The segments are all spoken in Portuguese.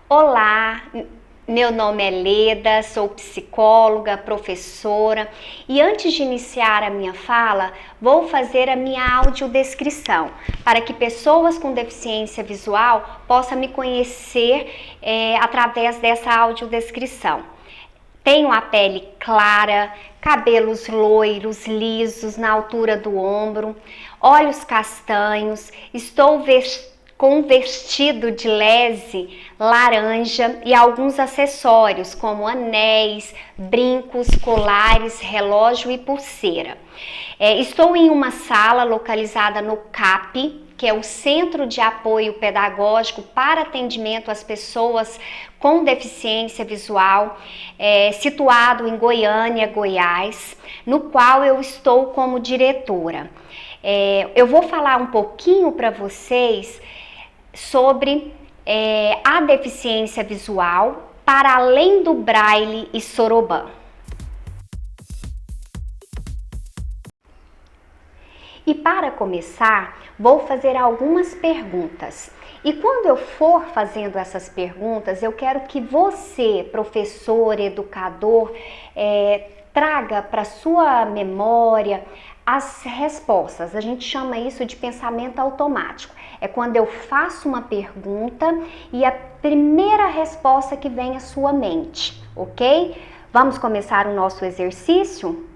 Olá, meu nome é Leda, sou psicóloga, professora e antes de iniciar a minha fala, vou fazer a minha audiodescrição para que pessoas com deficiência visual possam me conhecer através dessa audiodescrição. Tenho a pele clara, cabelos loiros, lisos na altura do ombro, olhos castanhos, estou com um vestido de lese laranja e alguns acessórios como anéis, brincos, colares, relógio e pulseira. Estou em uma sala localizada no CAP, que é o Centro de Apoio Pedagógico para Atendimento às Pessoas com Deficiência Visual, situado em Goiânia, Goiás, no qual eu estou como diretora. Eu vou falar um pouquinho para vocês sobre a deficiência visual para além do Braille e Soroban. E para começar, vou fazer algumas perguntas. E quando eu for fazendo essas perguntas, eu quero que você, professor, educador, traga para sua memória as respostas. A gente chama isso de pensamento automático. É quando eu faço uma pergunta e a primeira resposta que vem à sua mente, ok? Vamos começar o nosso exercício?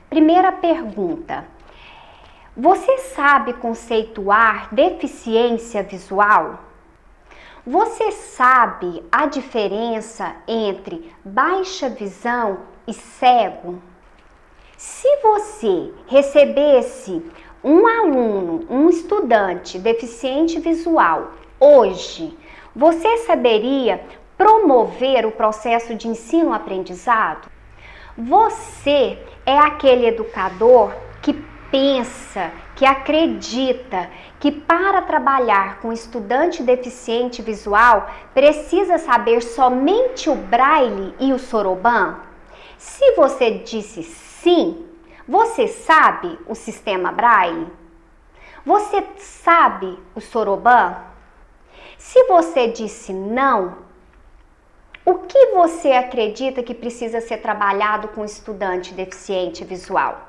Primeira pergunta. Você sabe conceituar deficiência visual? Você sabe a diferença entre baixa visão e cego? Se você recebesse um aluno, um estudante deficiente visual hoje, você saberia promover o processo de ensino-aprendizado? Você é aquele educador que pensa, que acredita que para trabalhar com estudante deficiente visual precisa saber somente o Braille e o Soroban? Se você disse sim, você sabe o sistema Braille? Você sabe o Soroban? Se você disse não, o que você acredita que precisa ser trabalhado com estudante deficiente visual?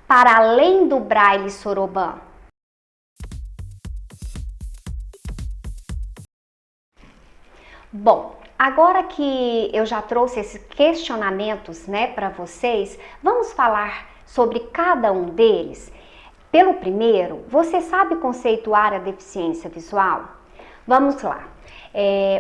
Para além do Braille e Soroban? Bom, agora que eu já trouxe esses questionamentos, para vocês, vamos falar sobre cada um deles. Pelo primeiro, você sabe conceituar a deficiência visual? Vamos lá.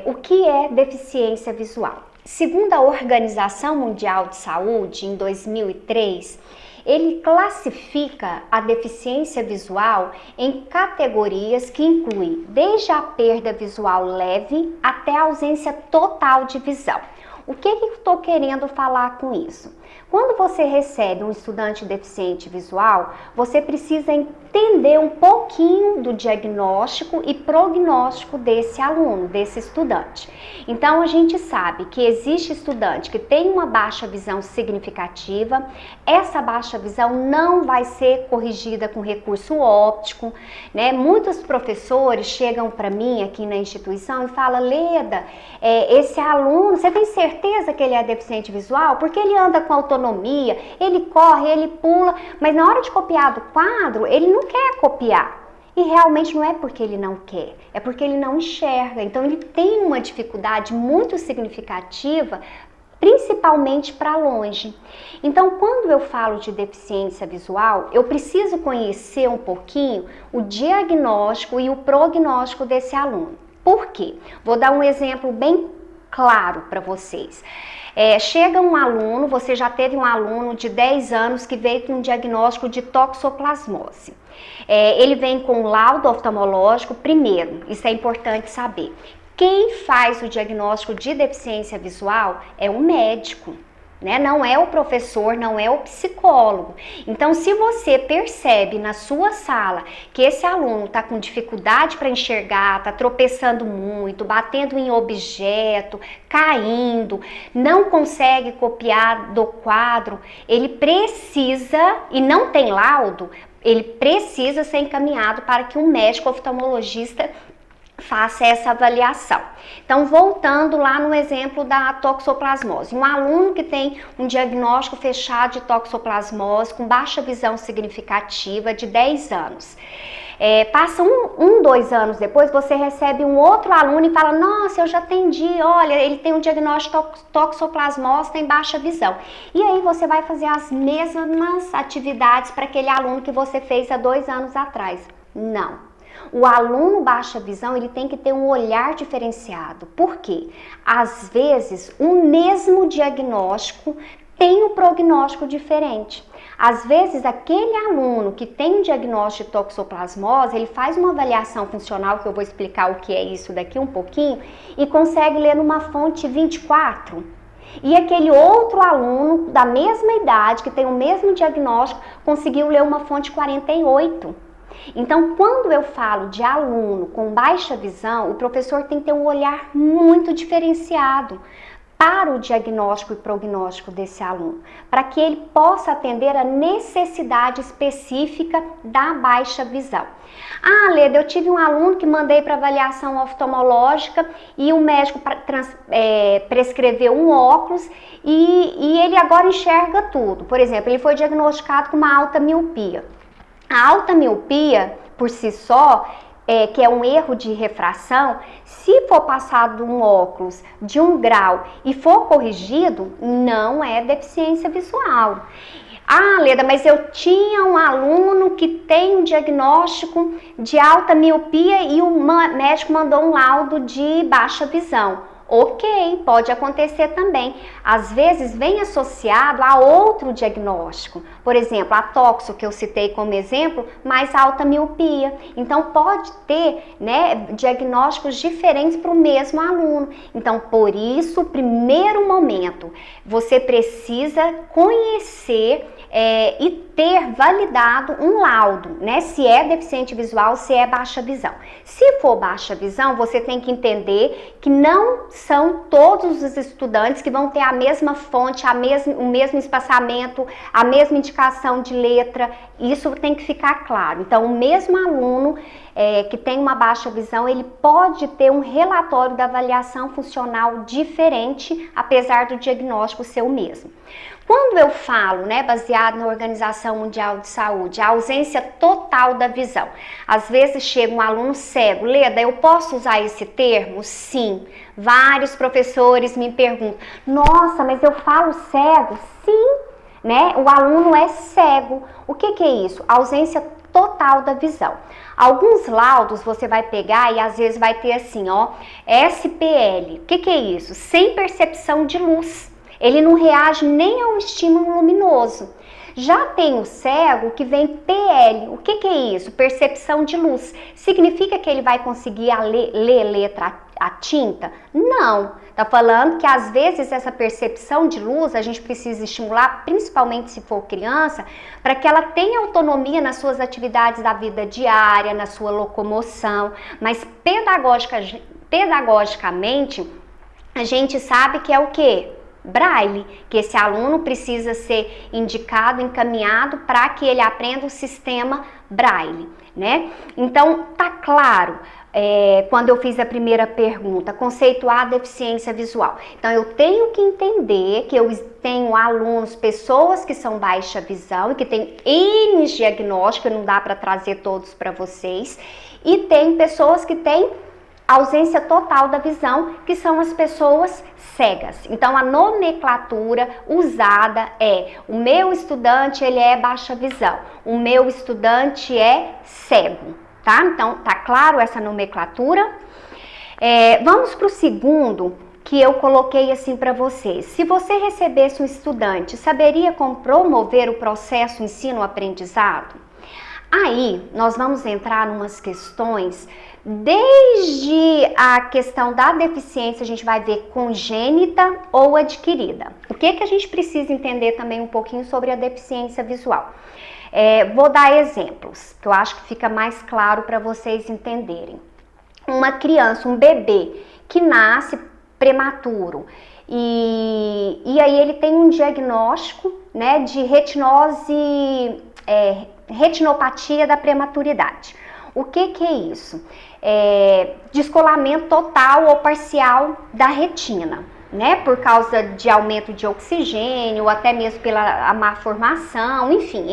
O que é deficiência visual? Segundo a Organização Mundial de Saúde, em 2003, ele classifica a deficiência visual em categorias que incluem desde a perda visual leve até a ausência total de visão. O que eu estou querendo falar com isso? Quando você recebe um estudante deficiente visual, você precisa entender um pouquinho do diagnóstico e prognóstico desse aluno, desse estudante. Então, a gente sabe que existe estudante que tem uma baixa visão significativa, essa baixa visão não vai ser corrigida com recurso óptico, Muitos professores chegam para mim aqui na instituição e falam: Leda, esse aluno, você tem certeza que ele é deficiente visual? Porque ele anda com autonomia, ele corre, ele pula, mas na hora de copiar do quadro, ele não quer copiar. E realmente não é porque ele não quer, é porque ele não enxerga. Então ele tem uma dificuldade muito significativa, principalmente para longe. Então, quando eu falo de deficiência visual, eu preciso conhecer um pouquinho o diagnóstico e o prognóstico desse aluno. Por quê? Vou dar um exemplo bem claro para vocês. Chega um aluno, você já teve um aluno de 10 anos que veio com um diagnóstico de toxoplasmose. Ele vem com laudo oftalmológico primeiro, isso é importante saber. Quem faz o diagnóstico de deficiência visual é o médico, Não é o professor, não é o psicólogo. Então, se você percebe na sua sala que esse aluno está com dificuldade para enxergar, está tropeçando muito, batendo em objeto, caindo, não consegue copiar do quadro, ele precisa, e não tem laudo, ele precisa ser encaminhado para que um médico oftalmologista faça essa avaliação. Então, voltando lá no exemplo da toxoplasmose, um aluno que tem um diagnóstico fechado de toxoplasmose com baixa visão significativa de 10 anos. Passa 2 anos depois, você recebe um outro aluno e fala: nossa, eu já atendi, olha, ele tem um diagnóstico de toxoplasmose, tem baixa visão. E aí você vai fazer as mesmas atividades para aquele aluno que você fez há 2 anos atrás? Não. O aluno baixa visão, ele tem que ter um olhar diferenciado. Por quê? Às vezes, o mesmo diagnóstico tem um prognóstico diferente. Às vezes, aquele aluno que tem um diagnóstico de toxoplasmose, ele faz uma avaliação funcional, que eu vou explicar o que é isso daqui um pouquinho, e consegue ler numa fonte 24. E aquele outro aluno da mesma idade, que tem o mesmo diagnóstico, conseguiu ler uma fonte 48. Então, quando eu falo de aluno com baixa visão, o professor tem que ter um olhar muito diferenciado para o diagnóstico e prognóstico desse aluno, para que ele possa atender a necessidade específica da baixa visão. Ah, Leda, eu tive um aluno que mandei para avaliação oftalmológica e o médico prescreveu um óculos e ele agora enxerga tudo. Por exemplo, ele foi diagnosticado com uma alta miopia. A alta miopia, por si só, que é um erro de refração, se for passado um óculos de 1 grau e for corrigido, não é deficiência visual. Ah, Leda, mas eu tinha um aluno que tem um diagnóstico de alta miopia e o médico mandou um laudo de baixa visão. Ok, pode acontecer também. Às vezes vem associado a outro diagnóstico. Por exemplo, a toxo, que eu citei como exemplo, mais alta miopia. Então, pode ter, né, diagnósticos diferentes para o mesmo aluno. Então, por isso, primeiro momento, você precisa conhecer e ter validado um laudo, né? Se é deficiente visual, se é baixa visão. Se for baixa visão, você tem que entender que não são todos os estudantes que vão ter a mesma fonte, o mesmo espaçamento, a mesma indicação de letra. Isso tem que ficar claro. Então, o mesmo aluno que tem uma baixa visão, ele pode ter um relatório da avaliação funcional diferente, apesar do diagnóstico ser o mesmo. Quando eu falo, né, baseado na Organização Mundial de Saúde, a ausência total da visão, às vezes chega um aluno cego. Leda, eu posso usar esse termo? Sim. Vários professores me perguntam: nossa, mas eu falo cego? Sim, né? O aluno é cego. O que é isso? Ausência total da visão. Alguns laudos você vai pegar e às vezes vai ter assim, ó, SPL. O que é isso? Sem percepção de luz. Ele não reage nem a um estímulo luminoso. Já tem o cego que vem PL. O que é isso? Percepção de luz. Significa que ele vai conseguir ler letra a tinta? Não. Tá falando que às vezes essa percepção de luz a gente precisa estimular, principalmente se for criança, para que ela tenha autonomia nas suas atividades da vida diária, na sua locomoção. Mas pedagogicamente, a gente sabe que é o quê? Braille, que esse aluno precisa ser indicado, encaminhado para que ele aprenda o sistema Braille, né? Então, tá claro, quando eu fiz a primeira pergunta, conceituar a deficiência visual. Então, eu tenho que entender que eu tenho alunos, pessoas que são baixa visão e que têm N diagnósticos, não dá para trazer todos para vocês, e tem pessoas que têm ausência total da visão, que são as pessoas cegas. Então, a nomenclatura usada é: o meu estudante, ele é baixa visão, o meu estudante é cego, tá? Então, tá claro essa nomenclatura? Vamos para o segundo, que eu coloquei assim para vocês. Se você recebesse um estudante, saberia como promover o processo ensino-aprendizado? Aí, nós vamos entrar em umas questões, desde a questão da deficiência, a gente vai ver congênita ou adquirida. O que a gente precisa entender também um pouquinho sobre a deficiência visual? Vou dar exemplos, que eu acho que fica mais claro para vocês entenderem. Uma criança, um bebê, que nasce prematuro, e aí ele tem um diagnóstico, né, de retinopatia da prematuridade. O que é isso? Descolamento total ou parcial da retina, né? Por causa de aumento de oxigênio, ou até mesmo pela má formação, enfim,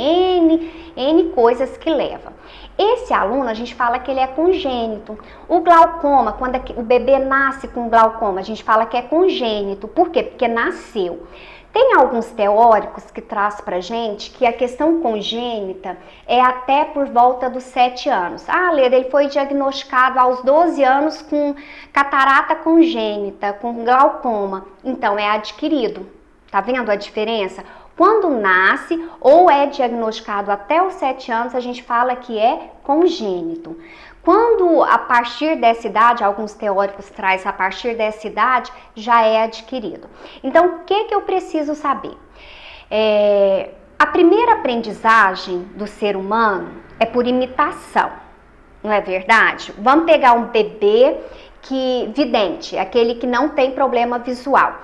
N coisas que levam. Esse aluno, a gente fala que ele é congênito. O glaucoma, quando o bebê nasce com glaucoma, a gente fala que é congênito. Por quê? Porque nasceu. Tem alguns teóricos que traz pra gente que a questão congênita é até por volta dos 7 anos. Leda, ele foi diagnosticado aos 12 anos com catarata congênita, com glaucoma. Então, é adquirido. Tá vendo a diferença? Quando nasce ou é diagnosticado até os 7 anos, a gente fala que é congênito. Quando a partir dessa idade, alguns teóricos trazem a partir dessa idade, já é adquirido. Então, o que eu preciso saber? A primeira aprendizagem do ser humano é por imitação, não é verdade? Vamos pegar um bebê vidente, aquele que não tem problema visual.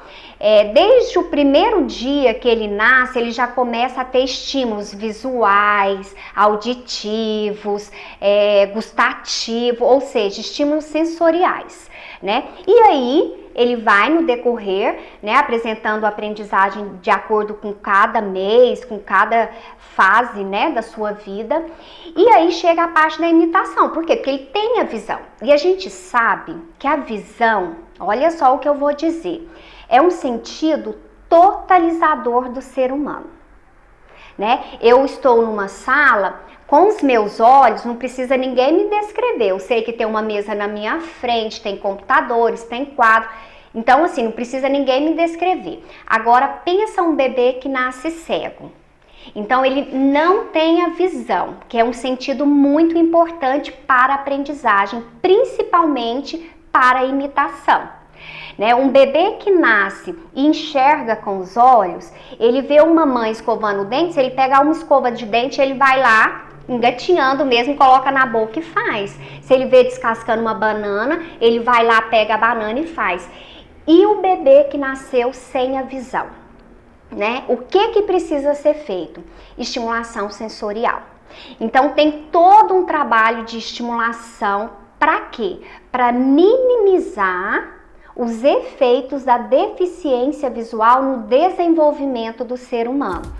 Desde o primeiro dia que ele nasce, ele já começa a ter estímulos visuais, auditivos, gustativos, ou seja, estímulos sensoriais, né? E aí ele vai no decorrer, né, apresentando a aprendizagem de acordo com cada mês, com cada fase, né, da sua vida. E aí chega a parte da imitação. Por quê? Porque ele tem a visão. E a gente sabe que a visão, olha só o que eu vou dizer, é um sentido totalizador do ser humano, né? Eu estou numa sala, com os meus olhos, não precisa ninguém me descrever. Eu sei que tem uma mesa na minha frente, tem computadores, tem quadro. Então, assim, não precisa ninguém me descrever. Agora, pensa um bebê que nasce cego. Então, ele não tem a visão, que é um sentido muito importante para a aprendizagem, principalmente para a imitação. Né? Um bebê que nasce e enxerga com os olhos, ele vê uma mãe escovando o dente, se ele pegar uma escova de dente, ele vai lá, engatinhando mesmo, coloca na boca e faz. Se ele vê descascando uma banana, ele vai lá, pega a banana e faz. E o bebê que nasceu sem a visão, né? O que precisa ser feito? Estimulação sensorial. Então tem todo um trabalho de estimulação, para quê? Para minimizar os efeitos da deficiência visual no desenvolvimento do ser humano.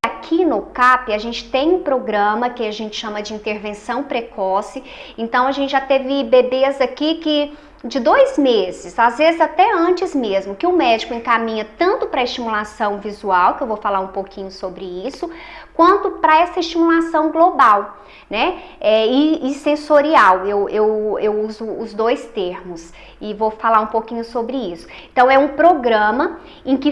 Aqui no CAP a gente tem um programa que a gente chama de intervenção precoce, então a gente já teve bebês aqui de 2 meses, às vezes até antes mesmo, que o médico encaminha tanto para estimulação visual, que eu vou falar um pouquinho sobre isso, quanto para essa estimulação global, né? E sensorial, eu uso os 2 termos e vou falar um pouquinho sobre isso. Então é um programa em que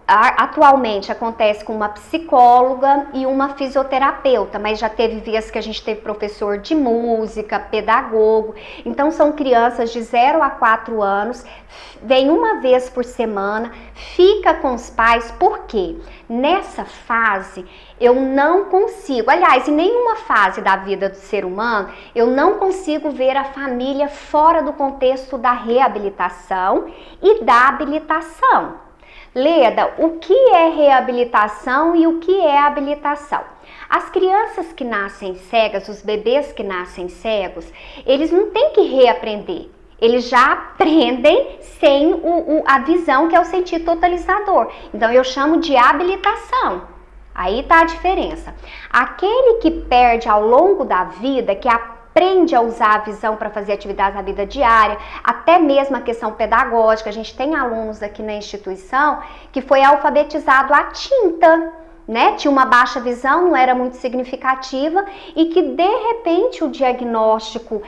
atualmente acontece com uma psicóloga e uma fisioterapeuta, mas já teve vezes que a gente teve professor de música, pedagogo. Então são crianças de 0 a 4 anos, vem uma vez por semana, fica com os pais, porque nessa fase eu não consigo, aliás, em nenhuma fase da vida do ser humano, eu não consigo ver a família fora do contexto da reabilitação e da habilitação. Leda, o que é reabilitação e o que é habilitação? As crianças que nascem cegas, os bebês que nascem cegos, eles não têm que reaprender. Eles já aprendem sem a visão, que é o sentido totalizador. Então, eu chamo de habilitação. Aí está a diferença. Aquele que perde ao longo da vida, que aprende a usar a visão para fazer atividades na vida diária, até mesmo a questão pedagógica. A gente tem alunos aqui na instituição que foi alfabetizado à tinta, né? Tinha uma baixa visão, não era muito significativa, e que de repente o diagnóstico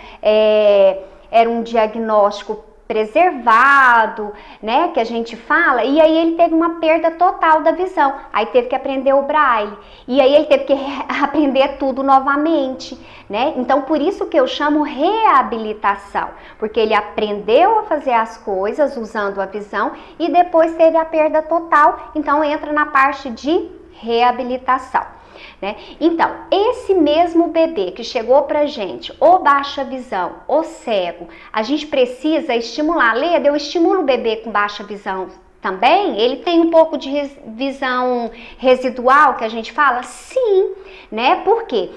era um diagnóstico preservado, né, que a gente fala, e aí ele teve uma perda total da visão, aí teve que aprender o braille, e aí ele teve que aprender tudo novamente, né, então por isso que eu chamo reabilitação, porque ele aprendeu a fazer as coisas usando a visão, e depois teve a perda total, então entra na parte de reabilitação. Né? Então, esse mesmo bebê que chegou pra gente, ou baixa visão, ou cego, a gente precisa estimular. Leda, eu estimulo o bebê com baixa visão também? Ele tem um pouco de visão residual, que a gente fala? Sim, né? Por quê?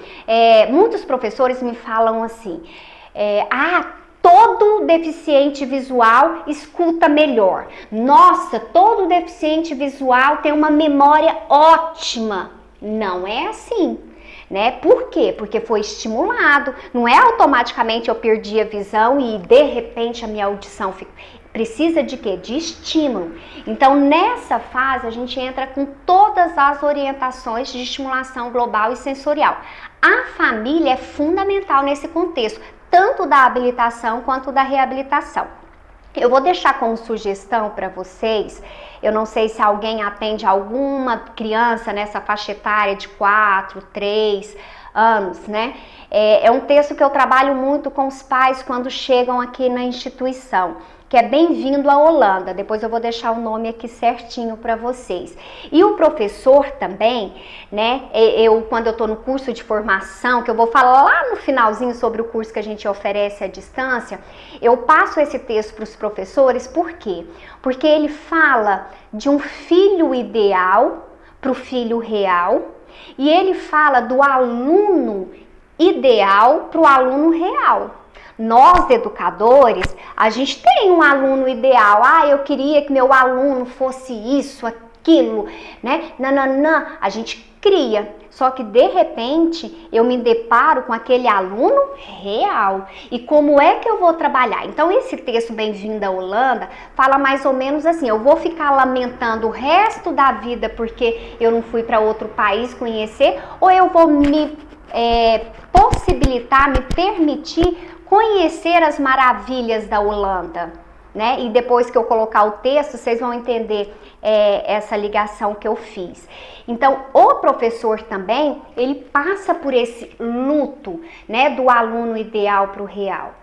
Muitos professores me falam assim, todo deficiente visual escuta melhor. Nossa, todo deficiente visual tem uma memória ótima. Não é assim, né? Por quê? Porque foi estimulado. Não é automaticamente eu perdi a visão e de repente a minha audição fica. Precisa de quê? De estímulo. Então, nessa fase, a gente entra com todas as orientações de estimulação global e sensorial. A família é fundamental nesse contexto, tanto da habilitação quanto da reabilitação. Eu vou deixar como sugestão para vocês, eu não sei se alguém atende alguma criança nessa faixa etária de 4, 3 anos, né? É um texto que eu trabalho muito com os pais quando chegam aqui na instituição, que é Bem-vindo à Holanda. Depois eu vou deixar o nome aqui certinho para vocês. E o professor também, né? Quando eu estou no curso de formação, que eu vou falar lá no finalzinho sobre o curso que a gente oferece à distância, eu passo esse texto para os professores, por quê? Porque ele fala de um filho ideal para o filho real, e ele fala do aluno ideal para o aluno real. Nós, educadores, a gente tem um aluno ideal. Eu queria que meu aluno fosse isso, aquilo, né? Nananã, a gente cria. Só que, de repente, eu me deparo com aquele aluno real. E como é que eu vou trabalhar? Então, esse texto Bem-vindo à Holanda fala mais ou menos assim, eu vou ficar lamentando o resto da vida porque eu não fui para outro país conhecer, ou eu vou me possibilitar, me permitir conhecer as maravilhas da Holanda, né? E depois que eu colocar o texto, vocês vão entender essa ligação que eu fiz. Então, o professor também, ele passa por esse luto, né, do aluno ideal para o real.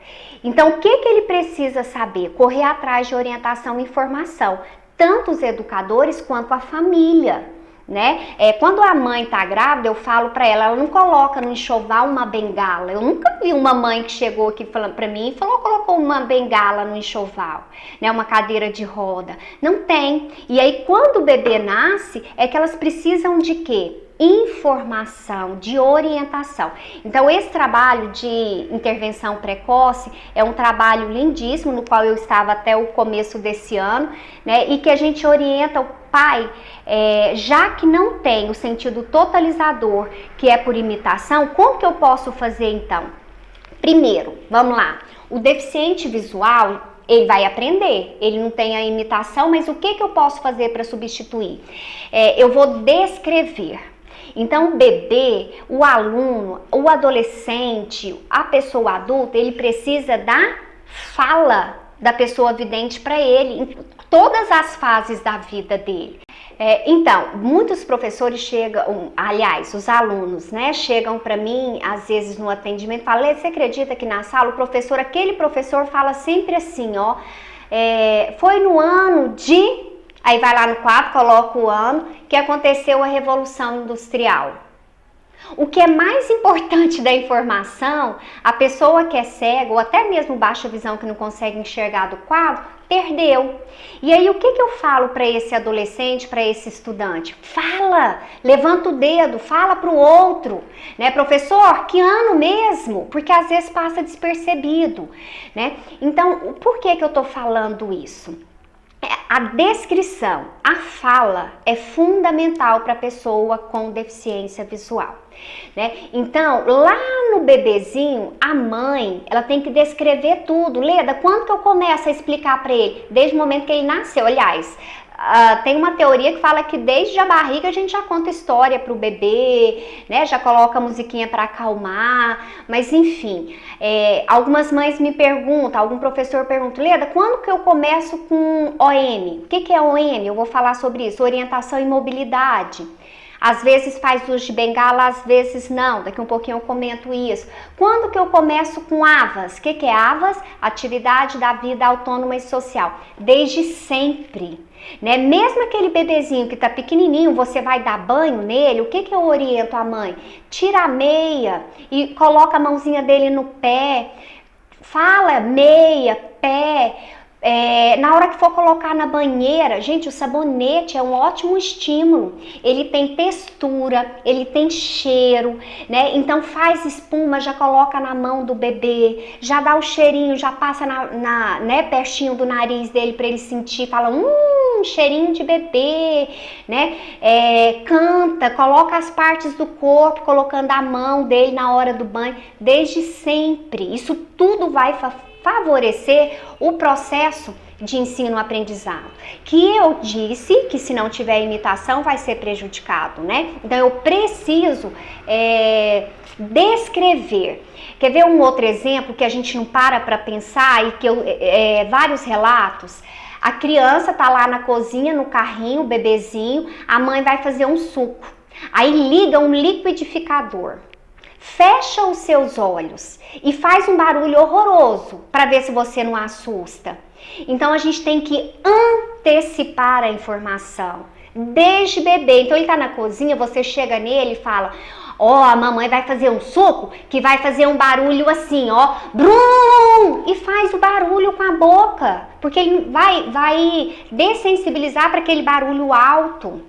Então, o que ele precisa saber? Correr atrás de orientação e informação, tanto os educadores quanto a família. Né? Quando a mãe tá grávida, eu falo para ela não coloca no enxoval uma bengala. Eu nunca vi uma mãe que chegou aqui falando para mim e colocou uma bengala no enxoval, né? Uma cadeira de roda. Não tem. E aí quando o bebê nasce, é que elas precisam de quê? Informação, de orientação. Então esse trabalho de intervenção precoce é um trabalho lindíssimo, no qual eu estava até o começo desse ano, né? E que a gente orienta o pai, já que não tem o sentido totalizador, que é por imitação, como que eu posso fazer então? Primeiro, vamos lá, o deficiente visual, ele vai aprender, ele não tem a imitação, mas o que eu posso fazer para substituir? Eu vou descrever. Então, o bebê, o aluno, o adolescente, a pessoa adulta, ele precisa da fala da pessoa vidente para ele, em todas as fases da vida dele. Então, muitos professores chegam, aliás, os alunos, né, chegam para mim, às vezes no atendimento, e falam, você acredita que na sala aquele professor fala sempre assim, foi no ano de... Aí vai lá no quadro, coloca o ano que aconteceu a Revolução Industrial. O que é mais importante da informação, a pessoa que é cega ou até mesmo baixa visão que não consegue enxergar do quadro, perdeu. E aí o que eu falo para esse adolescente, para esse estudante? Fala, levanta o dedo, fala para o outro, né? Professor, que ano mesmo? Porque às vezes passa despercebido, né? Então, por que eu tô falando isso? A descrição, a fala é fundamental para a pessoa com deficiência visual, né? Então, lá no bebezinho, a mãe, ela tem que descrever tudo. Leda, quando que eu começo a explicar para ele? Desde o momento que ele nasceu. Aliás, tem uma teoria que fala que desde a barriga a gente já conta história para o bebê, né? Já coloca a musiquinha para acalmar, mas enfim, algumas mães me perguntam, algum professor pergunta, Leda, quando que eu começo com OM? O que é OM? Eu vou falar sobre isso, orientação e mobilidade. Às vezes faz uso de bengala, às vezes não. Daqui um pouquinho eu comento isso. Quando que eu começo com AVAS? O que é AVAS? Atividade da vida autônoma e social. Desde sempre, né? Mesmo aquele bebezinho que tá pequenininho, você vai dar banho nele, o que eu oriento a mãe? Tira a meia e coloca a mãozinha dele no pé. Fala meia, pé. Na hora que for colocar na banheira, gente, o sabonete é um ótimo estímulo. Ele tem textura, ele tem cheiro, né? Então faz espuma, já coloca na mão do bebê, já dá o cheirinho, já passa né, pertinho do nariz dele para ele sentir, fala, cheirinho de bebê, né? Canta, coloca as partes do corpo, colocando a mão dele na hora do banho, desde sempre. Isso tudo vai favorecer o processo de ensino-aprendizado, que eu disse que se não tiver imitação vai ser prejudicado, né? Então eu preciso descrever. Quer ver um outro exemplo que a gente não para pensar e que vários relatos? A criança tá lá na cozinha, no carrinho, o bebezinho, a mãe vai fazer um suco, aí liga um liquidificador. Fecha os seus olhos e faz um barulho horroroso para ver se você não assusta. Então a gente tem que antecipar a informação desde bebê. Então ele tá na cozinha, você chega nele e fala: a mamãe vai fazer um suco que vai fazer um barulho assim, brum! E faz o barulho com a boca, porque ele vai dessensibilizar para aquele barulho alto.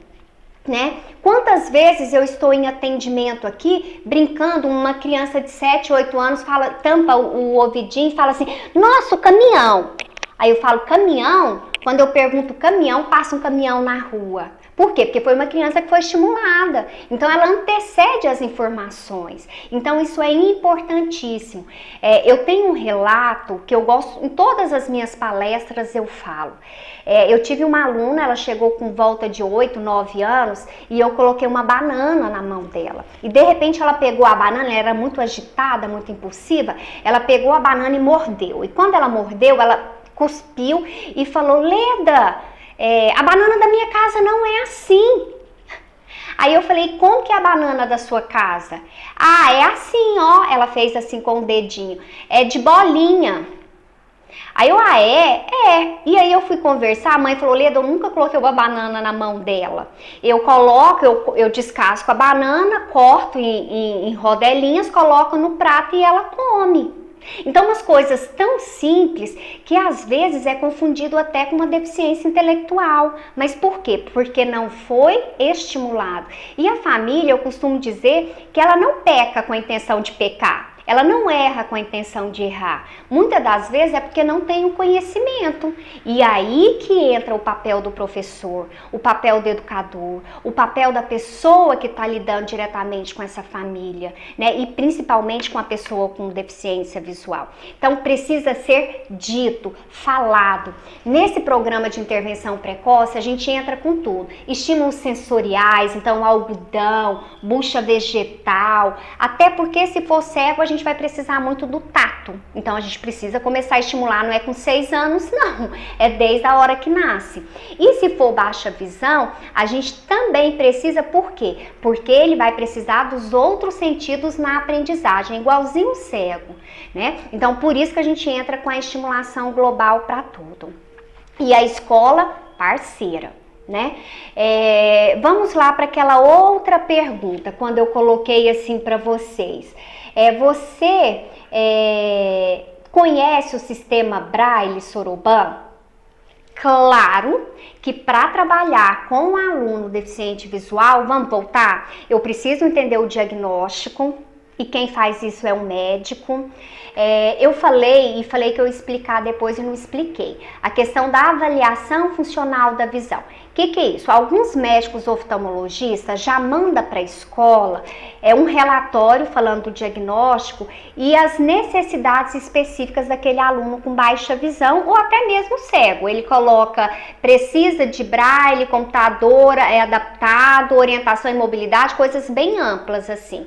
Né? Quantas vezes eu estou em atendimento aqui, brincando, uma criança de 7, 8 anos tampa o ouvidinho e fala assim: nossa, o caminhão. Aí eu falo, caminhão? Quando eu pergunto caminhão, passa um caminhão na rua. Por quê? Porque foi uma criança que foi estimulada. Então ela antecede as informações. Então isso é importantíssimo. Eu tenho um relato que eu gosto, em todas as minhas palestras eu falo. Eu tive uma aluna, ela chegou com volta de 8, 9 anos e eu coloquei uma banana na mão dela. E de repente ela pegou a banana, ela era muito agitada, muito impulsiva, ela pegou a banana e mordeu. E quando ela mordeu, ela cuspiu e falou: Leda, a banana da minha casa não é assim. Aí eu falei: como que é a banana da sua casa? É assim, ela fez assim com o dedinho, é de bolinha. Aí eu, E aí eu fui conversar, a mãe falou: Leda, eu nunca coloquei uma banana na mão dela. Eu descasco a banana, corto em rodelinhas, coloco no prato e ela come. Então, umas coisas tão simples que às vezes é confundido até com uma deficiência intelectual. Mas por quê? Porque não foi estimulado. E a família, eu costumo dizer que ela não peca com a intenção de pecar. Ela não erra com a intenção de errar. Muitas das vezes é porque não tem o conhecimento. E aí que entra o papel do professor, o papel do educador, o papel da pessoa que está lidando diretamente com essa família, né? E principalmente com a pessoa com deficiência visual. Então precisa ser dito, falado. Nesse programa de intervenção precoce, a gente entra com tudo. Estímulos sensoriais, então algodão, bucha vegetal, até porque se for cego a gente vai precisar muito do tato. Então a gente precisa começar a estimular, não é com 6 anos não, é desde a hora que nasce. E se for baixa visão, a gente também precisa, por quê? Porque ele vai precisar dos outros sentidos na aprendizagem, igualzinho o cego, né? Então por isso que a gente entra com a estimulação global para tudo. E a escola parceira, né? Vamos lá para aquela outra pergunta, quando eu coloquei assim para vocês. Você conhece o sistema Braille Soroban? Claro que para trabalhar com um aluno deficiente visual, vamos voltar? Eu preciso entender o diagnóstico, e quem faz isso é um médico. Eu falei que eu ia explicar depois e não expliquei. A questão da avaliação funcional da visão. O que é isso? Alguns médicos oftalmologistas já mandam para a escola um relatório falando do diagnóstico e as necessidades específicas daquele aluno com baixa visão ou até mesmo cego. Ele coloca, precisa de braille, computador adaptado, orientação e mobilidade, coisas bem amplas assim.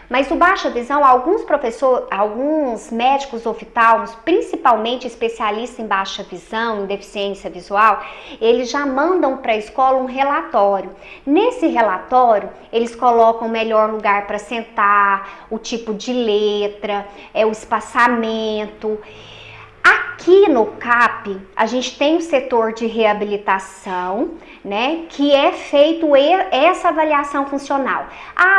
Mas o baixa visão, alguns médicos oftalmos, principalmente especialistas em baixa visão, em deficiência visual, eles já mandam para a escola um relatório. Nesse relatório, eles colocam o melhor lugar para sentar, o tipo de letra, o espaçamento. Aqui no CAP, a gente tem o setor de reabilitação, né, que é feito essa avaliação funcional.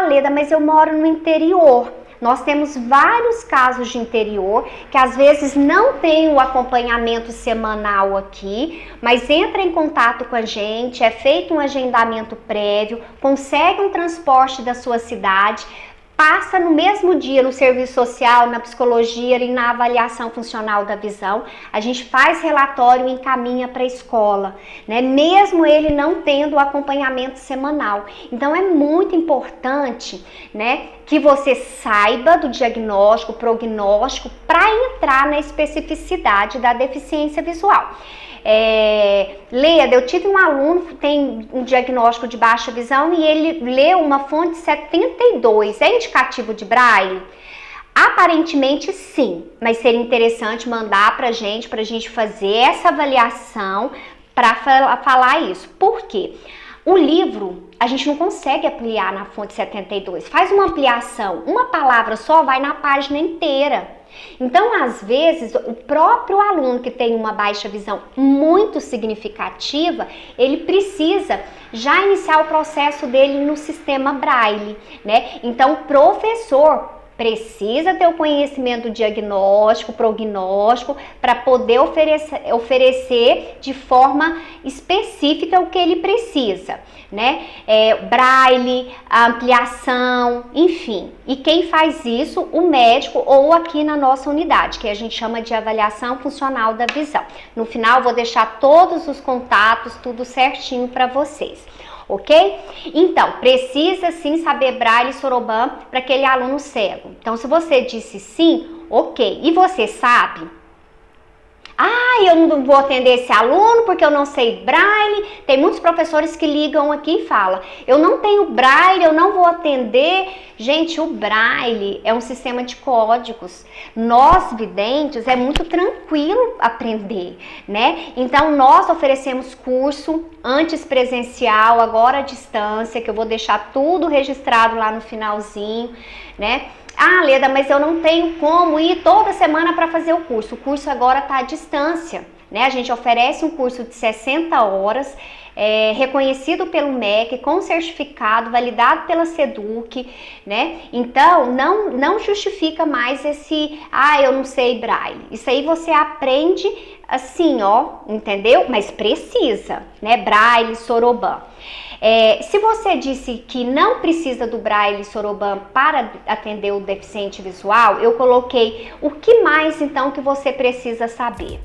Leda, mas eu moro no interior. Nós temos vários casos de interior que às vezes não tem o acompanhamento semanal aqui, mas entra em contato com a gente, é feito um agendamento prévio, consegue um transporte da sua cidade, passa no mesmo dia no serviço social, na psicologia e na avaliação funcional da visão. A gente faz relatório e encaminha para a escola, né? Mesmo ele não tendo o acompanhamento semanal. Então é muito importante, né, que você saiba do diagnóstico, prognóstico, para entrar na especificidade da deficiência visual. Leda, eu tive um aluno que tem um diagnóstico de baixa visão e ele leu uma fonte 72, é indicativo de Braille? Aparentemente sim, mas seria interessante mandar pra gente fazer essa avaliação para falar isso. Por quê? O livro, a gente não consegue ampliar na fonte 72, faz uma ampliação, uma palavra só vai na página inteira. Então, às vezes, o próprio aluno que tem uma baixa visão muito significativa, ele precisa já iniciar o processo dele no sistema Braille, né? Então, o professor precisa ter o conhecimento diagnóstico, prognóstico, para poder oferecer de forma específica o que ele precisa, né? Braille, ampliação, enfim. E quem faz isso? O médico ou aqui na nossa unidade, que a gente chama de avaliação funcional da visão. No final, vou deixar todos os contatos, tudo certinho para vocês. Ok? Então, precisa sim saber Braille e Soroban para aquele aluno cego. Então, se você disse sim, ok. E você sabe? Eu não vou atender esse aluno porque eu não sei Braille. Tem muitos professores que ligam aqui e falam, eu não tenho Braille, eu não vou atender. Gente, o Braille é um sistema de códigos. Nós, videntes, é muito tranquilo aprender, né? Então, nós oferecemos curso antes presencial, agora à distância, que eu vou deixar tudo registrado lá no finalzinho, né? Leda, mas eu não tenho como ir toda semana para fazer o curso. O curso agora está à distância, né? A gente oferece um curso de 60 horas, reconhecido pelo MEC, com certificado, validado pela SEDUC, né? Então, não justifica mais esse, eu não sei Braille. Isso aí você aprende assim, entendeu? Mas precisa, né? Braille, Soroban. Se você disse que não precisa do Braille e Soroban para atender o deficiente visual, eu coloquei o que mais então que você precisa saber.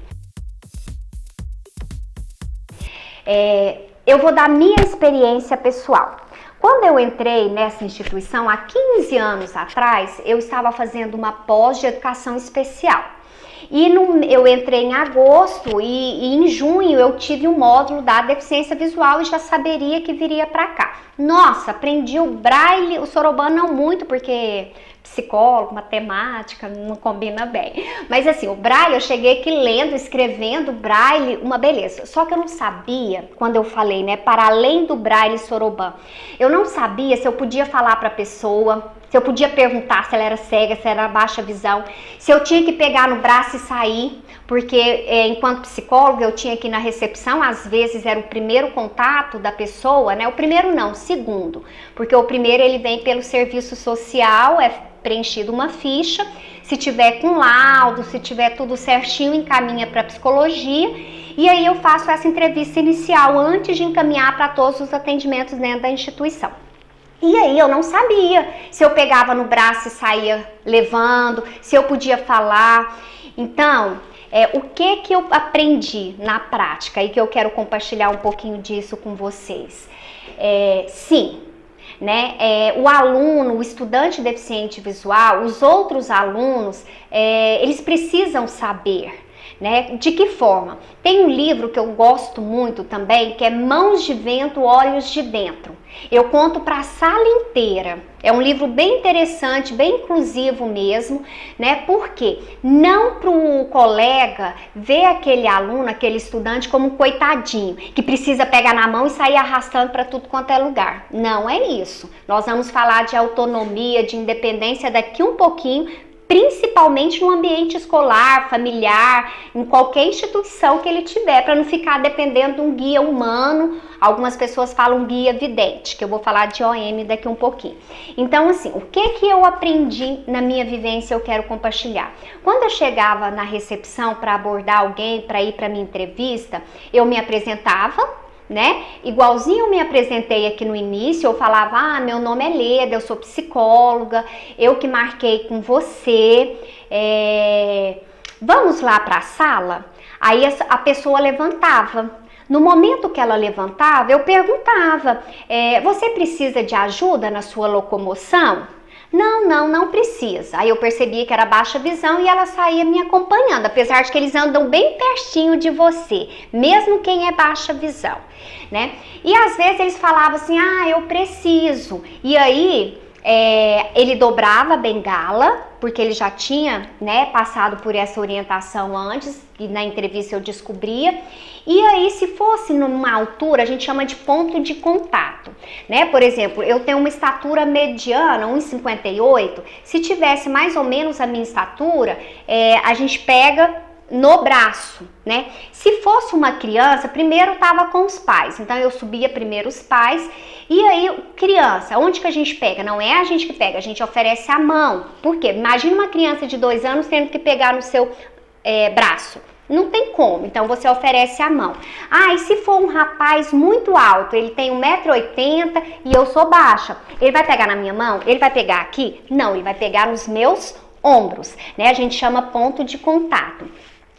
Eu vou dar minha experiência pessoal. Quando eu entrei nessa instituição, há 15 anos atrás, eu estava fazendo uma pós de educação especial. Eu entrei em agosto e em junho eu tive um módulo da deficiência visual e já saberia que viria para cá. Nossa, aprendi o Braille, o Soroban não muito, porque psicólogo, matemática, não combina bem. Mas assim, o Braille, eu cheguei aqui lendo, escrevendo Braille, uma beleza. Só que eu não sabia, quando eu falei, né, para além do Braille e Soroban, eu não sabia se eu podia falar para a pessoa, se eu podia perguntar se ela era cega, se era baixa visão, se eu tinha que pegar no braço e sair, porque enquanto psicóloga eu tinha que ir na recepção, às vezes era o primeiro contato da pessoa, né? O primeiro não, o segundo, porque o primeiro ele vem pelo serviço social, é preenchido uma ficha, se tiver com laudo, se tiver tudo certinho, encaminha para psicologia, e aí eu faço essa entrevista inicial antes de encaminhar para todos os atendimentos dentro da instituição. E aí eu não sabia se eu pegava no braço e saía levando, se eu podia falar. Então, o que eu aprendi na prática e que eu quero compartilhar um pouquinho disso com vocês? Sim, né? O aluno, o estudante deficiente visual, os outros alunos, eles precisam saber. Né? De que forma? Tem um livro que eu gosto muito também, que é Mãos de Vento, Olhos de Dentro. Eu conto para a sala inteira. É um livro bem interessante, bem inclusivo mesmo, né? Porque não para o colega ver aquele aluno, aquele estudante como um coitadinho, que precisa pegar na mão e sair arrastando para tudo quanto é lugar. Não é isso. Nós vamos falar de autonomia, de independência daqui um pouquinho, principalmente no ambiente escolar, familiar, em qualquer instituição que ele tiver, para não ficar dependendo de um guia humano. Algumas pessoas falam guia vidente, que eu vou falar de OM daqui um pouquinho. Então, assim, o que eu aprendi na minha vivência eu quero compartilhar. Quando eu chegava na recepção para abordar alguém, para ir para minha entrevista, eu me apresentava, né? Igualzinho eu me apresentei aqui no início, eu falava, meu nome é Leda, eu sou psicóloga, eu que marquei com você, vamos lá para a sala? Aí a pessoa levantava. No momento que ela levantava, eu perguntava, você precisa de ajuda na sua locomoção? Não precisa. Aí eu percebia que era baixa visão e ela saía me acompanhando, apesar de que eles andam bem pertinho de você, mesmo quem é baixa visão, né? E às vezes eles falavam assim, eu preciso. E aí ele dobrava a bengala, porque ele já tinha, né, passado por essa orientação antes, e na entrevista eu descobria. E aí, se fosse numa altura, a gente chama de ponto de contato, né? Por exemplo, eu tenho uma estatura mediana, 1,58. Se tivesse mais ou menos a minha estatura, a gente pega no braço, né? Se fosse uma criança, primeiro estava com os pais, então eu subia primeiro os pais, e aí criança, onde que a gente pega? Não é a gente que pega, a gente oferece a mão. Por quê? Imagina uma criança de 2 anos tendo que pegar no seu braço. Não tem como, então você oferece a mão. E se for um rapaz muito alto, ele tem 1,80 m e eu sou baixa, ele vai pegar na minha mão? Ele vai pegar aqui? Não, ele vai pegar nos meus ombros, né? A gente chama ponto de contato.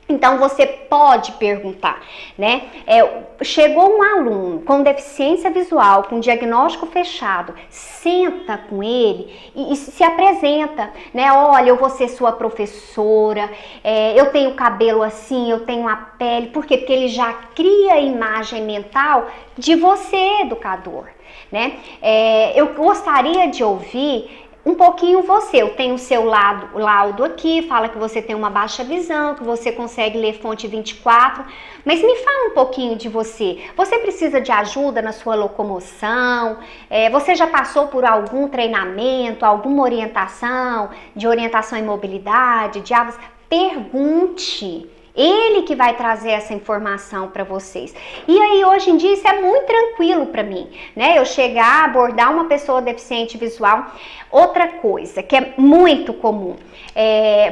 Então você pode perguntar, né? Chegou um aluno com deficiência visual, com diagnóstico fechado, senta com ele e se apresenta, né? Olha, eu vou ser sua professora, eu tenho cabelo assim, eu tenho a pele, por quê? Porque ele já cria a imagem mental de você, educador, né? Eu gostaria de ouvir um pouquinho você. Eu tenho o seu laudo aqui, fala que você tem uma baixa visão, que você consegue ler fonte 24, mas me fala um pouquinho de você. Você precisa de ajuda na sua locomoção? Você já passou por algum treinamento, alguma orientação, de orientação em mobilidade, de aves? Pergunte. Ele que vai trazer essa informação para vocês. E aí, hoje em dia, isso é muito tranquilo para mim, né? Eu chegar, abordar uma pessoa deficiente visual. Outra coisa que é muito comum,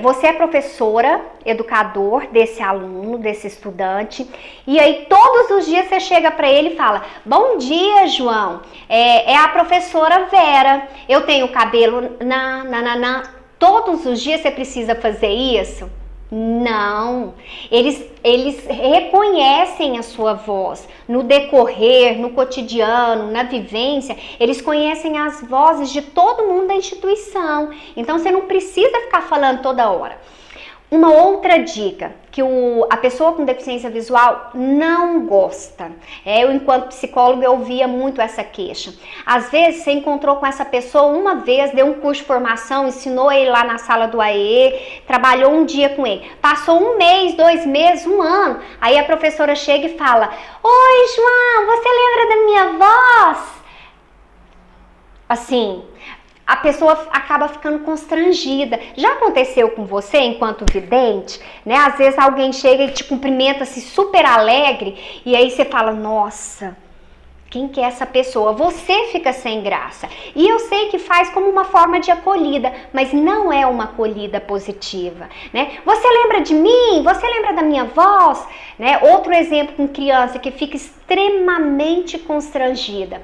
você é professora, educador desse aluno, desse estudante, e aí todos os dias você chega para ele e fala, bom dia, João, é a professora Vera, eu tenho cabelo todos os dias você precisa fazer isso? Não, eles reconhecem a sua voz no decorrer, no cotidiano, na vivência, eles conhecem as vozes de todo mundo da instituição, então você não precisa ficar falando toda hora. Uma outra dica que a pessoa com deficiência visual não gosta, eu enquanto psicóloga eu ouvia muito essa queixa. Às vezes você encontrou com essa pessoa uma vez, deu um curso de formação, ensinou ele lá na sala do AE, trabalhou um dia com ele, passou 1 mês, 2 meses, 1 ano, aí a professora chega e fala, oi João, você lembra da minha voz? Assim, a pessoa acaba ficando constrangida. Já aconteceu com você enquanto vidente, né? Às vezes alguém chega e te cumprimenta assim, super alegre, e aí você fala, nossa, quem que é essa pessoa? Você fica sem graça. E eu sei que faz como uma forma de acolhida, mas não é uma acolhida positiva, né? Você lembra de mim? Você lembra da minha voz? Né? Outro exemplo com criança que fica extremamente constrangida.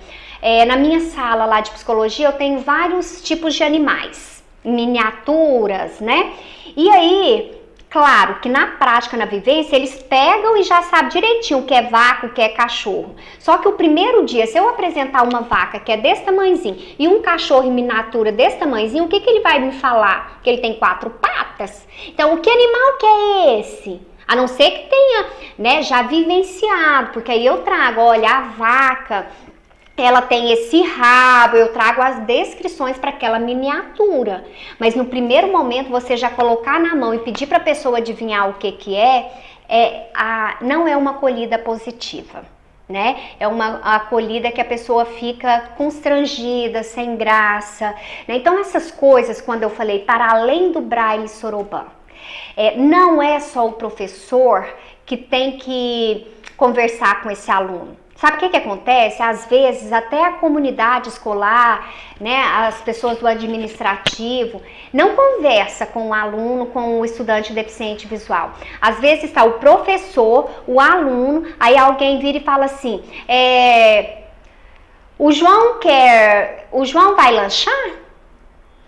Na minha sala lá de psicologia eu tenho vários tipos de animais, miniaturas, né? E aí, claro que na prática, na vivência, eles pegam e já sabem direitinho o que é vaca, o que é cachorro. Só que o primeiro dia, se eu apresentar uma vaca que é desse tamanhozinho e um cachorro em miniatura desse tamanhozinho, o que ele vai me falar? Que ele tem 4 patas? Então, que animal que é esse? A não ser que tenha, né, já vivenciado, porque aí eu trago, olha, a vaca, ela tem esse rabo, eu trago as descrições para aquela miniatura. Mas no primeiro momento, você já colocar na mão e pedir para a pessoa adivinhar o que não é uma acolhida positiva. né? É uma acolhida que a pessoa fica constrangida, sem graça, né? Então essas coisas, quando eu falei para além do Braille Soroban, não é só o professor que tem que conversar com esse aluno. Sabe o que acontece? Às vezes até a comunidade escolar, né, as pessoas do administrativo, não conversa com o aluno, com o estudante deficiente visual. Às vezes está o professor, o aluno, aí alguém vira e fala assim, o João vai lanchar?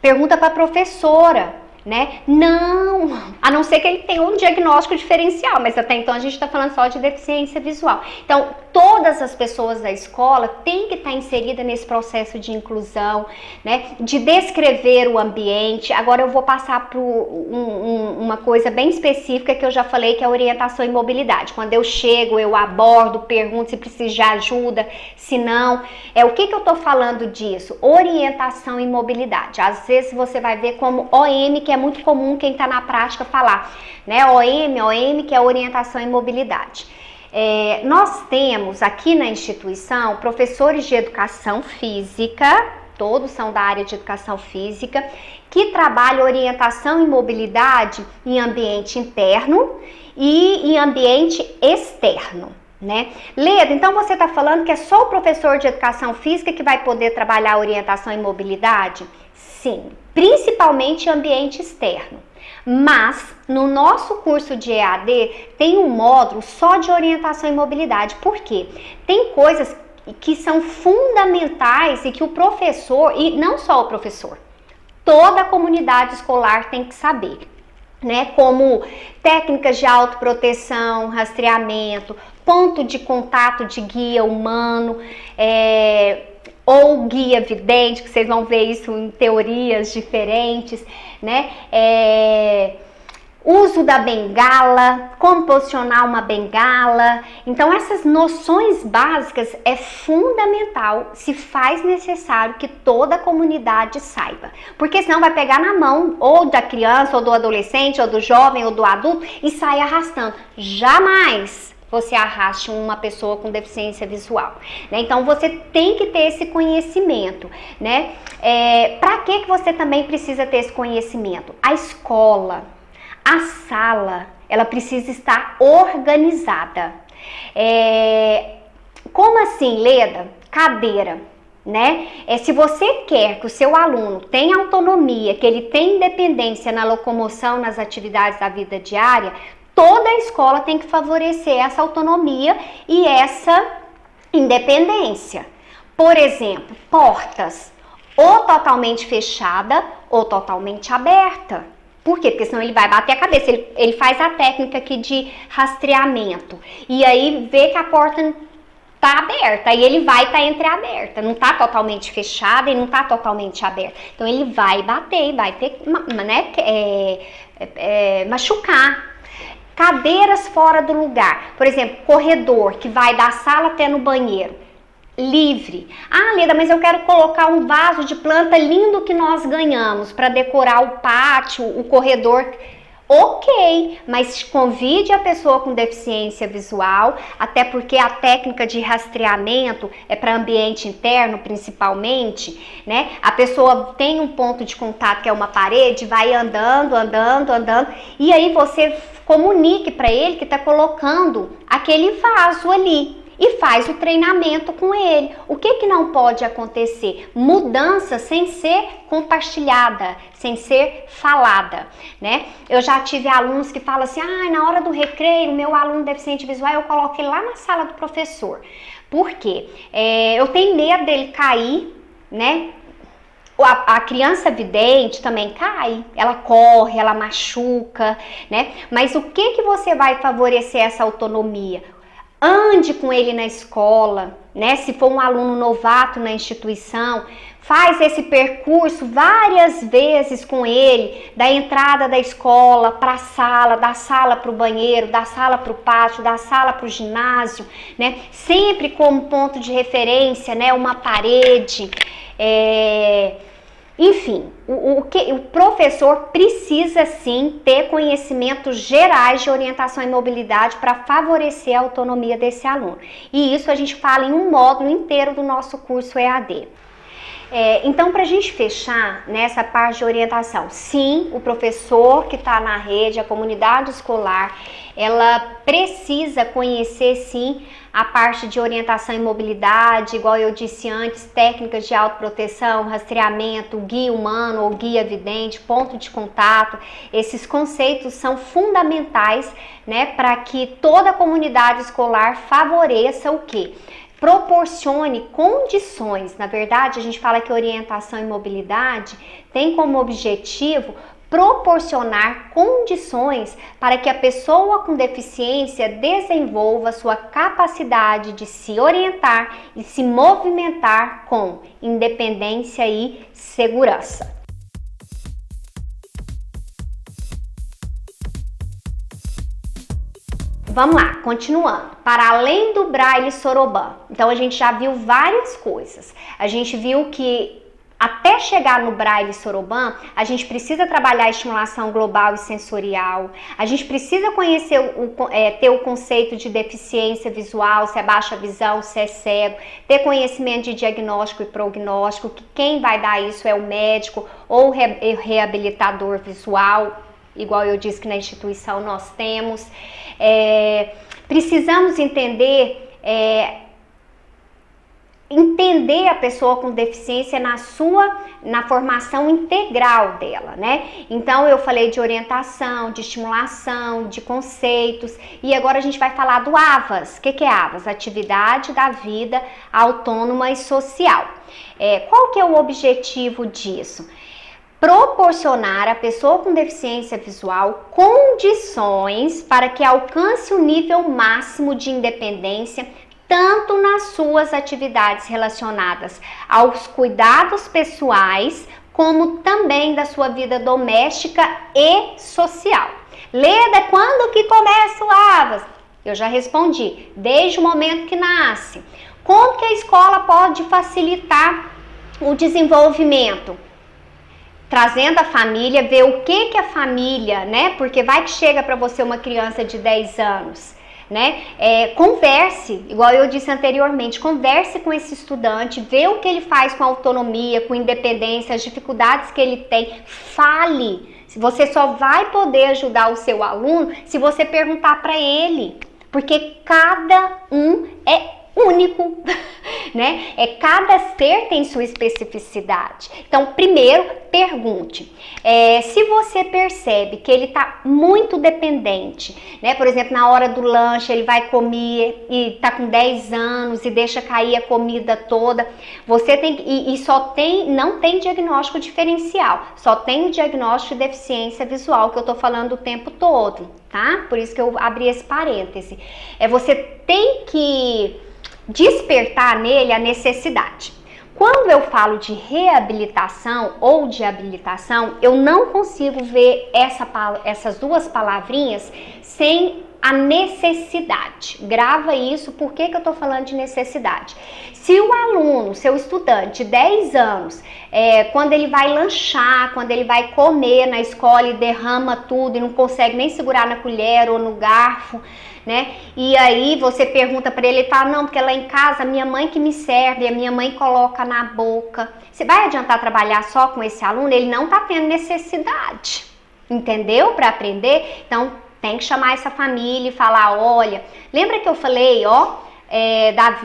Pergunta para a professora. Né? Não, a não ser que ele tenha um diagnóstico diferencial, mas até então a gente está falando só de deficiência visual. Então, todas as pessoas da escola têm que estar inserida nesse processo de inclusão, né? De descrever o ambiente. Agora eu vou passar por uma coisa bem específica que eu já falei, que é a orientação e mobilidade. Quando eu chego, eu abordo, pergunto se precisa de ajuda, se não. O que eu estou falando disso? Orientação e mobilidade. Às vezes você vai ver como OM, que é muito comum quem está na prática falar, né? OM, que é orientação e mobilidade. Nós temos aqui na instituição professores de educação física, todos são da área de educação física, que trabalham orientação e mobilidade em ambiente interno e em ambiente externo. Né? Leda, então você está falando que é só o professor de educação física que vai poder trabalhar orientação e mobilidade? Sim, principalmente em ambiente externo. Mas no nosso curso de EAD tem um módulo só de orientação e mobilidade. Por quê? Tem coisas que são fundamentais e que o professor, e não só o professor, toda a comunidade escolar tem que saber. Né, como técnicas de autoproteção, rastreamento, ponto de contato de guia humano, ou guia vidente, que vocês vão ver isso em teorias diferentes, né? Uso da bengala, como posicionar uma bengala. Então essas noções básicas é fundamental, se faz necessário que toda a comunidade saiba, porque senão vai pegar na mão ou da criança, ou do adolescente, ou do jovem, ou do adulto e sai arrastando. Jamais você arraste uma pessoa com deficiência visual, né? Então você tem que ter esse conhecimento, né? Para que você também precisa ter esse conhecimento? A escola, a sala, ela precisa estar organizada. Como assim, Leda? Cadeira, né? Se você quer que o seu aluno tenha autonomia, que ele tenha independência na locomoção, nas atividades da vida diária, toda a escola tem que favorecer essa autonomia e essa independência. Por exemplo, portas ou totalmente fechada ou totalmente aberta. Por quê? Porque senão ele vai bater a cabeça. Ele faz a técnica aqui de rastreamento e aí vê que a porta tá aberta, aí ele vai estar entreaberta, não tá totalmente fechada e não tá totalmente aberta. Então ele vai bater, vai ter, né, machucar. Cadeiras fora do lugar, por exemplo, corredor que vai da sala até no banheiro, livre. Ah, Leda, mas eu quero colocar um vaso de planta lindo que nós ganhamos para decorar o pátio, o corredor. Ok, mas convide a pessoa com deficiência visual, até porque a técnica de rastreamento é para ambiente interno principalmente, né? A pessoa tem um ponto de contato que é uma parede, vai andando, e aí você comunique para ele que está colocando aquele vaso ali. E faz o treinamento com ele. O que não pode acontecer? Mudança sem ser compartilhada, sem ser falada, né? Eu já tive alunos que falam assim, na hora do recreio, meu aluno deficiente visual, eu coloquei lá na sala do professor. Por quê? Eu tenho medo dele cair, né? A criança vidente também cai, ela corre, ela machuca, né? Mas o que você vai favorecer essa autonomia? Ande com ele na escola, né? Se for um aluno novato na instituição, faz esse percurso várias vezes com ele, da entrada da escola para a sala, da sala para o banheiro, da sala para o pátio, da sala para o ginásio, né? Sempre como ponto de referência, né? Uma parede, Enfim, o professor precisa sim ter conhecimentos gerais de orientação e mobilidade para favorecer a autonomia desse aluno. E isso a gente fala em um módulo inteiro do nosso curso EAD. Então, para a gente fechar nessa parte de orientação, sim, o professor que está na rede, a comunidade escolar, ela precisa conhecer sim a parte de orientação e mobilidade, igual eu disse antes, técnicas de autoproteção, rastreamento, guia humano ou guia vidente, ponto de contato. Esses conceitos são fundamentais, né, para que toda a comunidade escolar favoreça o quê? Proporcione condições. Na verdade, a gente fala que orientação e mobilidade tem como objetivo proporcionar condições para que a pessoa com deficiência desenvolva sua capacidade de se orientar e se movimentar com independência e segurança. Vamos lá, continuando. Para além do Braille Soroban, então a gente já viu várias coisas. A gente viu que até chegar no Braille Soroban, a gente precisa trabalhar a estimulação global e sensorial, a gente precisa conhecer, ter o conceito de deficiência visual, se é baixa visão, se é cego, ter conhecimento de diagnóstico e prognóstico, que quem vai dar isso é o médico ou o reabilitador visual, igual eu disse que na instituição nós temos. Precisamos entender a pessoa com deficiência na formação integral dela, né? Então eu falei de orientação, de estimulação, de conceitos, e agora a gente vai falar do AVAS. O que é AVAS? Atividade da vida autônoma e social. Qual que é o objetivo disso? Proporcionar à pessoa com deficiência visual condições para que alcance o nível máximo de independência, tanto nas suas atividades relacionadas aos cuidados pessoais, como também da sua vida doméstica e social. Leda, quando que começa o AVAS? Eu já respondi, desde o momento que nasce. Como que a escola pode facilitar o desenvolvimento? Trazendo a família, ver o que a família, né? Porque vai que chega para você uma criança de 10 anos, né? Converse, igual eu disse anteriormente, converse com esse estudante, vê o que ele faz com autonomia, com independência, as dificuldades que ele tem, fale. Você só vai poder ajudar o seu aluno se você perguntar para ele, porque cada um é único, né? Cada ser tem sua especificidade. Então, primeiro, pergunte. Se você percebe que ele está muito dependente, né? Por exemplo, na hora do lanche, ele vai comer e está com 10 anos e deixa cair a comida toda, você tem não tem diagnóstico diferencial, só tem o diagnóstico de deficiência visual que eu estou falando o tempo todo, tá? Por isso que eu abri esse parêntese. Você tem que despertar nele a necessidade. Quando eu falo de reabilitação ou de habilitação, eu não consigo ver essas duas palavrinhas sem a necessidade. Grava isso, por que eu tô falando de necessidade? Se o aluno, seu estudante de 10 anos, quando ele vai lanchar, quando ele vai comer na escola e derrama tudo e não consegue nem segurar na colher ou no garfo, né? E aí você pergunta para ele, ele fala, não, porque lá em casa a minha mãe que me serve, a minha mãe coloca na boca. Você vai adiantar trabalhar só com esse aluno? Ele não tá tendo necessidade, entendeu? Para aprender, então tem que chamar essa família e falar, olha, lembra que eu falei,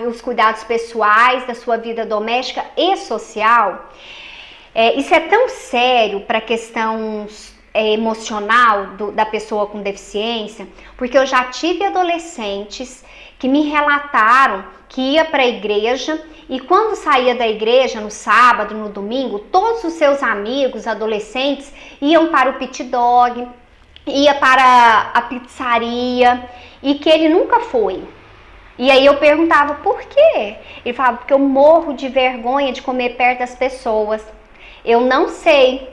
os cuidados pessoais, da sua vida doméstica e social? Isso é tão sério para a questão emocional da pessoa com deficiência, porque eu já tive adolescentes que me relataram que ia para a igreja e quando saía da igreja no sábado, no domingo, todos os seus amigos adolescentes iam para o pit dog, ia para a pizzaria e que ele nunca foi. E aí eu perguntava por quê? Ele falava, porque eu morro de vergonha de comer perto das pessoas. Eu não sei,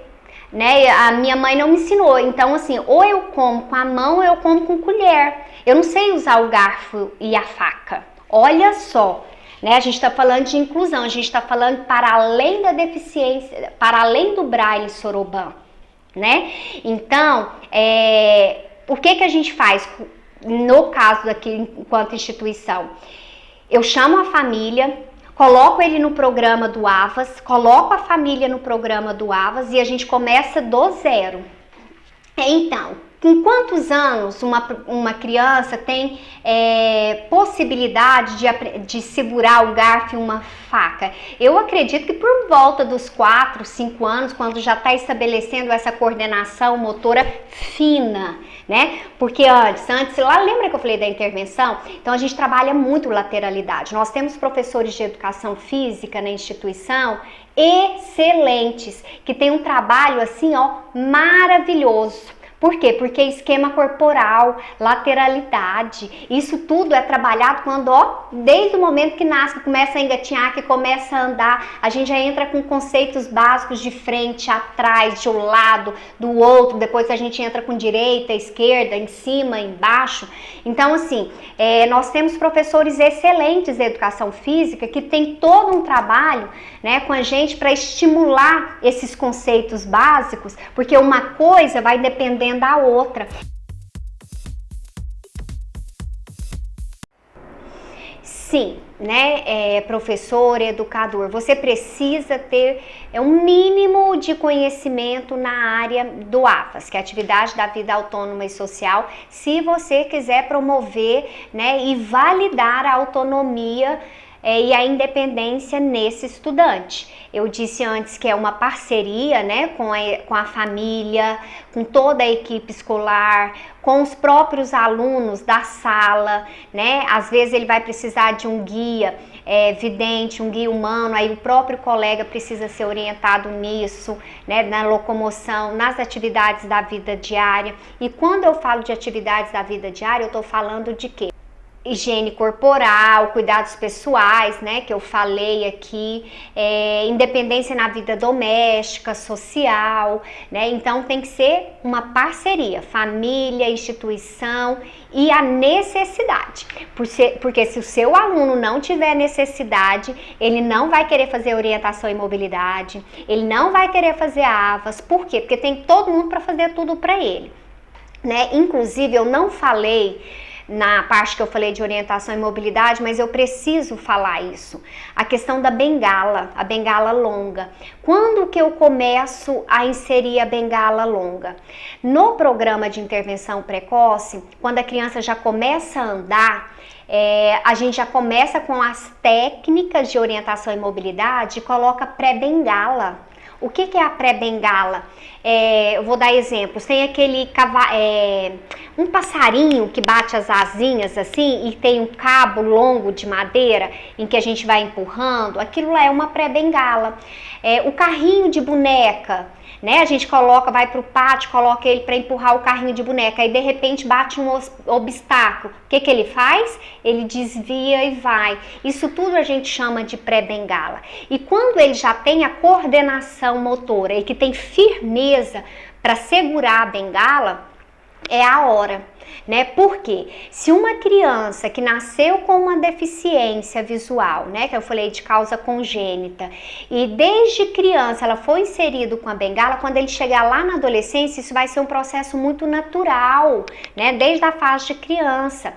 né? A minha mãe não me ensinou. Então, assim, ou eu como com a mão ou eu como com colher. Eu não sei usar o garfo e a faca. Olha só, né? A gente está falando de inclusão, a gente está falando para além da deficiência, para além do Braille Soroban, né? Então, o que a gente faz no caso daqui enquanto instituição? Eu chamo a família, coloco ele no programa do AVAS, coloco a família no programa do AVAS e a gente começa do zero. Então, com quantos anos uma criança tem possibilidade de segurar o garfo e uma faca? Eu acredito que por volta dos 4, 5 anos, quando já está estabelecendo essa coordenação motora fina, né? Porque antes, lá lembra que eu falei da intervenção? Então a gente trabalha muito lateralidade. Nós temos professores de educação física na instituição excelentes, que tem um trabalho assim, ó, maravilhoso. Por quê? Porque esquema corporal, lateralidade, isso tudo é trabalhado quando, ó, desde o momento que nasce, que começa a engatinhar, que começa a andar, a gente já entra com conceitos básicos de frente, atrás, de um lado, do outro, depois a gente entra com direita, esquerda, em cima, embaixo. Então, assim, nós temos professores excelentes em educação física que tem todo um trabalho, né, com a gente para estimular esses conceitos básicos, porque uma coisa vai dependendo da outra. Sim, né, professor, educador, você precisa ter um mínimo de conhecimento na área do AFAS, que é a Atividade da Vida Autônoma e Social, se você quiser promover, né, e validar a autonomia e a independência nesse estudante. Eu disse antes que é uma parceria, né, com a família, com toda a equipe escolar, com os próprios alunos da sala, né? Às vezes ele vai precisar de um guia vidente, um guia humano, aí o próprio colega precisa ser orientado nisso, né, na locomoção, nas atividades da vida diária. E quando eu falo de atividades da vida diária, eu estou falando de quê? Higiene corporal, cuidados pessoais, né, que eu falei aqui, independência na vida doméstica, social, né, então tem que ser uma parceria, família, instituição e a necessidade, porque se o seu aluno não tiver necessidade, ele não vai querer fazer orientação e mobilidade, ele não vai querer fazer AVAS, por quê? Porque tem todo mundo para fazer tudo para ele, né, inclusive eu não falei na parte que eu falei de orientação e mobilidade, mas eu preciso falar isso. A questão da bengala, a bengala longa. Quando que eu começo a inserir a bengala longa? No programa de intervenção precoce, quando a criança já começa a andar, a gente já começa com as técnicas de orientação e mobilidade e coloca pré-bengala. O que é a pré-bengala? Eu vou dar exemplos. Tem aquele um passarinho que bate as asinhas assim e tem um cabo longo de madeira em que a gente vai empurrando. Aquilo lá é uma pré-bengala. O carrinho de boneca, né? A gente vai para o pátio, coloca ele para empurrar o carrinho de boneca. Aí de repente bate um obstáculo. O que ele faz? Ele desvia e vai. Isso tudo a gente chama de pré-bengala. E quando ele já tem a coordenação motora e que tem firmeza para segurar a bengala, é a hora, né? Porque se uma criança que nasceu com uma deficiência visual, né, que eu falei de causa congênita, e desde criança ela foi inserida com a bengala, quando ele chegar lá na adolescência, isso vai ser um processo muito natural, né, desde a fase de criança.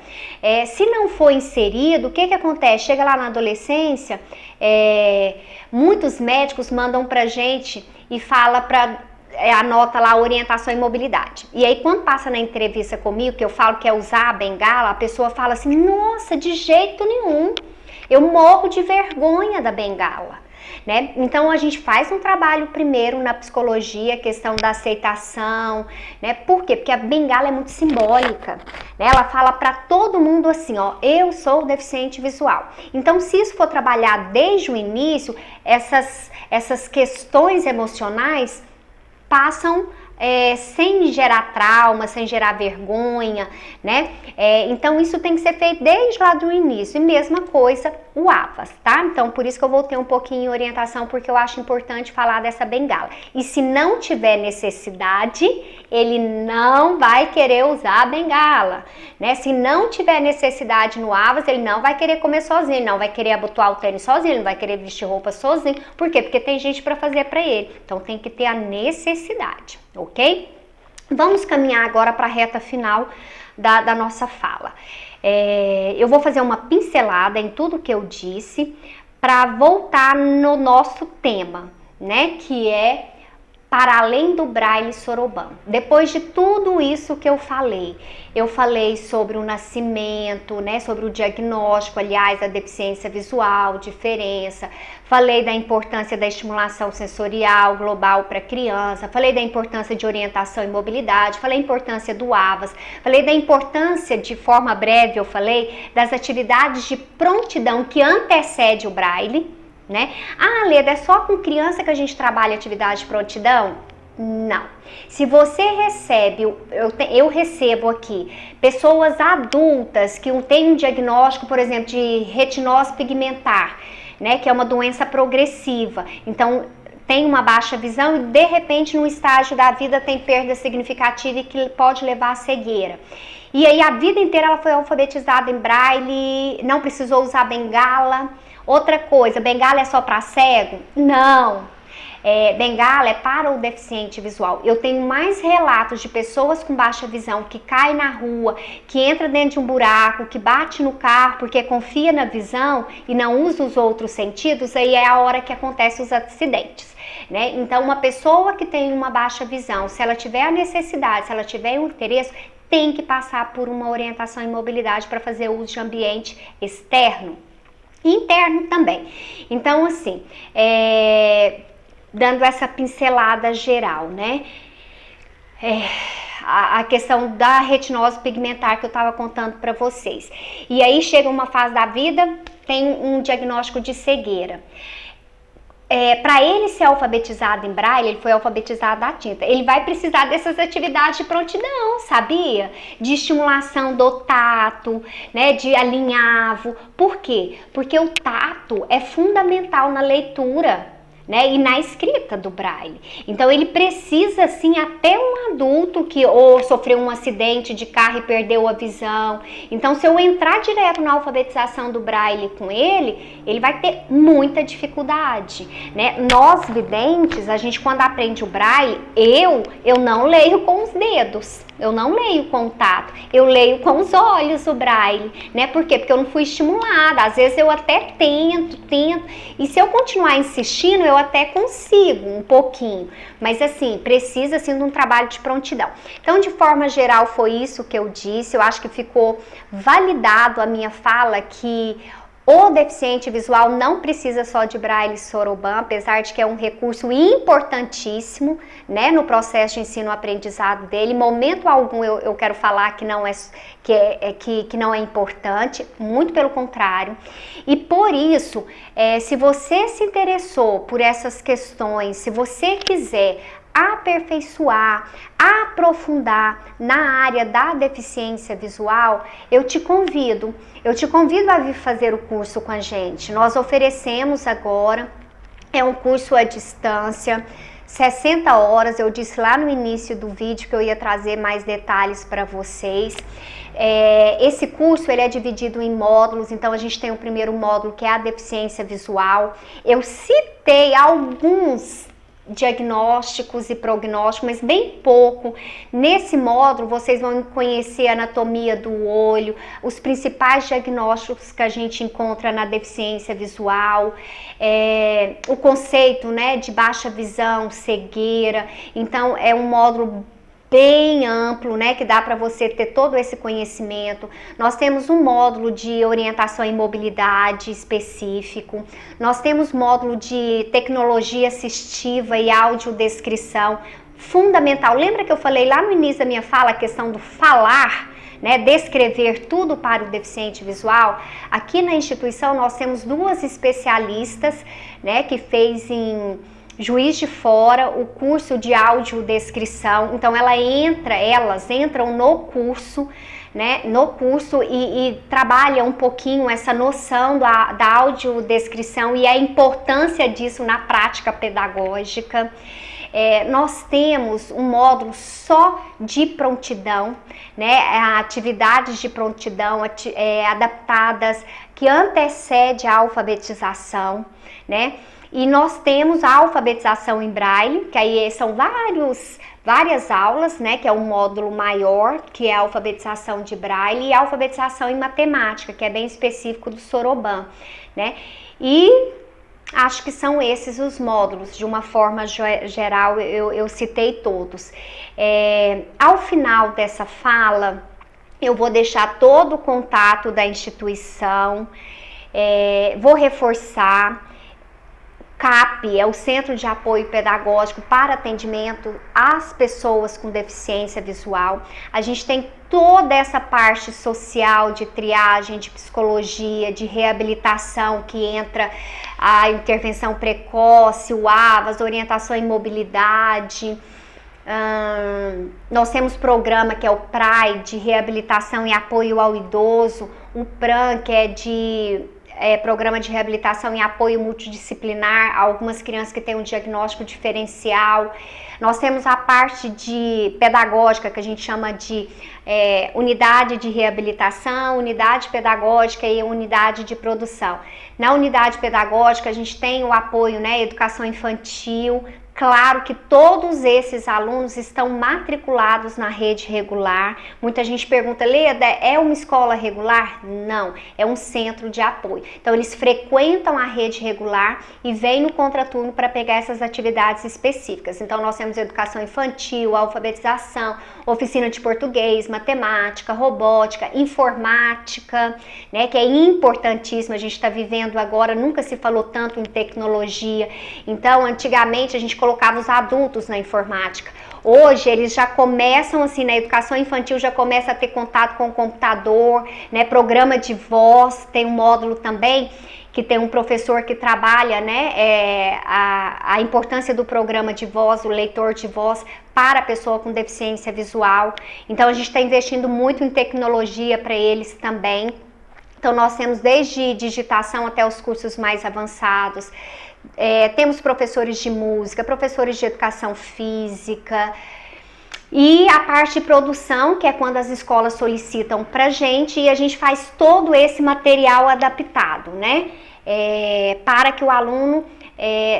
Se não for inserido, o que acontece? Chega lá na adolescência, muitos médicos mandam pra gente e fala anota lá orientação e mobilidade. E aí quando passa na entrevista comigo, que eu falo que é usar a bengala, a pessoa fala assim, nossa, de jeito nenhum, eu morro de vergonha da bengala, né? Então a gente faz um trabalho primeiro na psicologia, questão da aceitação, né? Por quê? Porque a bengala é muito simbólica, né? Ela fala para todo mundo assim, ó, eu sou deficiente visual. Então se isso for trabalhar desde o início, essas questões emocionais passam sem gerar trauma, sem gerar vergonha, né? Então isso tem que ser feito desde lá do início. E mesma coisa o AVAS, tá? Então por isso que eu voltei um pouquinho em orientação, porque eu acho importante falar dessa bengala. E se não tiver necessidade, ele não vai querer usar a bengala, né? Se não tiver necessidade no AVAS, ele não vai querer comer sozinho, não vai querer abotoar o tênis sozinho, não vai querer vestir roupa sozinho. Por quê? Porque tem gente para fazer para ele. Então tem que ter a necessidade, ok? Vamos caminhar agora para a reta final da nossa fala. Eu vou fazer uma pincelada em tudo que eu disse para voltar no nosso tema, né? Que é para além do Braille Soroban. Depois de tudo isso que eu falei sobre o nascimento, né, sobre o diagnóstico, aliás, da deficiência visual, diferença, falei da importância da estimulação sensorial global para a criança, falei da importância de orientação e mobilidade, falei da importância do AVAS, falei da importância, de forma breve eu falei, das atividades de prontidão que antecede o Braille, né? Ah, Leda, é só com criança que a gente trabalha atividade de prontidão? Não. Se você recebe, eu recebo aqui pessoas adultas que têm um diagnóstico, por exemplo, de retinose pigmentar, né, que é uma doença progressiva. Então, tem uma baixa visão e de repente no estágio da vida tem perda significativa e que pode levar à cegueira. E aí a vida inteira ela foi alfabetizada em Braille, não precisou usar bengala. Outra coisa, bengala é só para cego? Não. Bengala é para o deficiente visual. Eu tenho mais relatos de pessoas com baixa visão que caem na rua, que entra dentro de um buraco, que bate no carro porque confia na visão e não usa os outros sentidos, aí é a hora que acontecem os acidentes, né? Então uma pessoa que tem uma baixa visão, se ela tiver a necessidade, se ela tiver o interesse, tem que passar por uma orientação em mobilidade para fazer uso de ambiente externo. Interno também. Então, assim, dando essa pincelada geral, né? A questão da retinose pigmentar que eu estava contando para vocês. E aí chega uma fase da vida, tem um diagnóstico de cegueira. Para ele ser alfabetizado em Braille, ele foi alfabetizado à tinta. Ele vai precisar dessas atividades de prontidão, sabia? De estimulação do tato, né? De alinhavo. Por quê? Porque o tato é fundamental na leitura, né, e na escrita do Braille. Então ele precisa, sim, até um adulto que ou sofreu um acidente de carro e perdeu a visão. Então se eu entrar direto na alfabetização do Braille com ele, ele vai ter muita dificuldade, né? Nós videntes, a gente quando aprende o Braille, eu não leio com os dedos, eu não leio com o tato, eu leio com os olhos o Braille, né? Por quê? Porque eu não fui estimulada. Às vezes eu até tento, e se eu continuar insistindo, eu até consigo um pouquinho, mas assim, precisa assim de um trabalho de prontidão. Então, de forma geral, foi isso que eu disse. Eu acho que ficou validado a minha fala que o deficiente visual não precisa só de Braille Soroban, apesar de que é um recurso importantíssimo, né, no processo de ensino-aprendizado dele. Em momento algum eu quero falar que não que não é importante, muito pelo contrário. E por isso, se você se interessou por essas questões, se você quiser aperfeiçoar, aprofundar na área da deficiência visual, eu te convido a vir fazer o curso com a gente. Nós oferecemos agora, é um curso à distância, 60 horas, eu disse lá no início do vídeo que eu ia trazer mais detalhes para vocês. Esse curso ele é dividido em módulos, então a gente tem o primeiro módulo que é a deficiência visual. Eu citei alguns diagnósticos e prognósticos, mas bem pouco. Nesse módulo vocês vão conhecer a anatomia do olho, os principais diagnósticos que a gente encontra na deficiência visual, o conceito, né, de baixa visão, cegueira. Então é um módulo bem amplo, né, que dá para você ter todo esse conhecimento. Nós temos um módulo de orientação em mobilidade específico, nós temos módulo de tecnologia assistiva e audiodescrição, fundamental. Lembra que eu falei lá no início da minha fala a questão do falar, né, descrever tudo para o deficiente visual? Aqui na instituição nós temos duas especialistas, né, que fez em Juiz de Fora, o curso de audiodescrição. Então elas entram no curso, né, e trabalham um pouquinho essa noção da audiodescrição e a importância disso na prática pedagógica. Nós temos um módulo só de prontidão, né, atividades de prontidão adaptadas que antecede a alfabetização, né, e nós temos a alfabetização em braille, que aí são várias aulas, né, que é um módulo maior, que é a alfabetização de braille, e a alfabetização em matemática, que é bem específico do Soroban, né, e acho que são esses os módulos, de uma forma geral eu citei todos. Ao final dessa fala, eu vou deixar todo o contato da instituição, vou reforçar. CAP é o Centro de Apoio Pedagógico para Atendimento às Pessoas com Deficiência Visual. A gente tem toda essa parte social de triagem, de psicologia, de reabilitação, que entra a intervenção precoce, o AVAS, orientação em mobilidade. Nós temos programa que é o PRAI, de reabilitação e apoio ao idoso, o PRAN, que é programa de reabilitação e apoio multidisciplinar a algumas crianças que têm um diagnóstico diferencial. Nós temos a parte de pedagógica, que a gente chama de unidade de reabilitação, unidade pedagógica e unidade de produção. Na unidade pedagógica a gente tem o apoio, né, educação infantil. Claro que todos esses alunos estão matriculados na rede regular. Muita gente pergunta, Leda, é uma escola regular? Não, é um centro de apoio. Então eles frequentam a rede regular e vêm no contraturno para pegar essas atividades específicas. Então nós temos educação infantil, alfabetização, oficina de português, matemática, robótica, informática, né, que é importantíssimo. A gente está vivendo agora, nunca se falou tanto em tecnologia. Então antigamente a gente colocava os adultos na informática. Hoje eles já começam assim, na educação infantil já começa a ter contato com o computador, né, programa de voz, tem um módulo também que tem um professor que trabalha, né, a importância do programa de voz, o leitor de voz para a pessoa com deficiência visual. Então a gente está investindo muito em tecnologia para eles também. Então nós temos desde digitação até os cursos mais avançados. Temos professores de música, professores de educação física e a parte de produção, que é quando as escolas solicitam pra gente e a gente faz todo esse material adaptado, né? Para que o aluno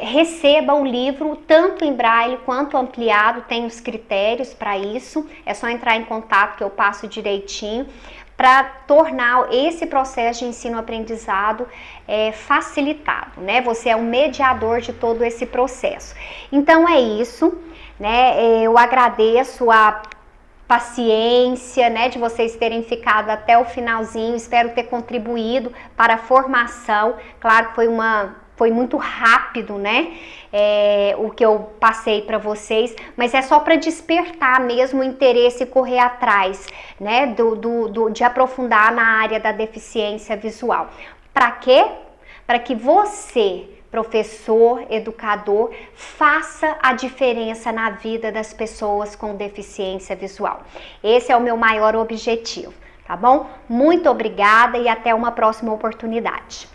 receba o livro tanto em braille quanto ampliado, tem os critérios para isso, é só entrar em contato que eu passo direitinho, para tornar esse processo de ensino-aprendizado facilitado, né? Você é um mediador de todo esse processo. Então é isso, né? Eu agradeço a paciência, né, de vocês terem ficado até o finalzinho, espero ter contribuído para a formação. Claro que foi muito rápido, né, o que eu passei para vocês, mas é só para despertar mesmo o interesse e correr atrás, né, de aprofundar na área da deficiência visual. Para quê? Para que você, professor, educador, faça a diferença na vida das pessoas com deficiência visual. Esse é o meu maior objetivo, tá bom? Muito obrigada e até uma próxima oportunidade.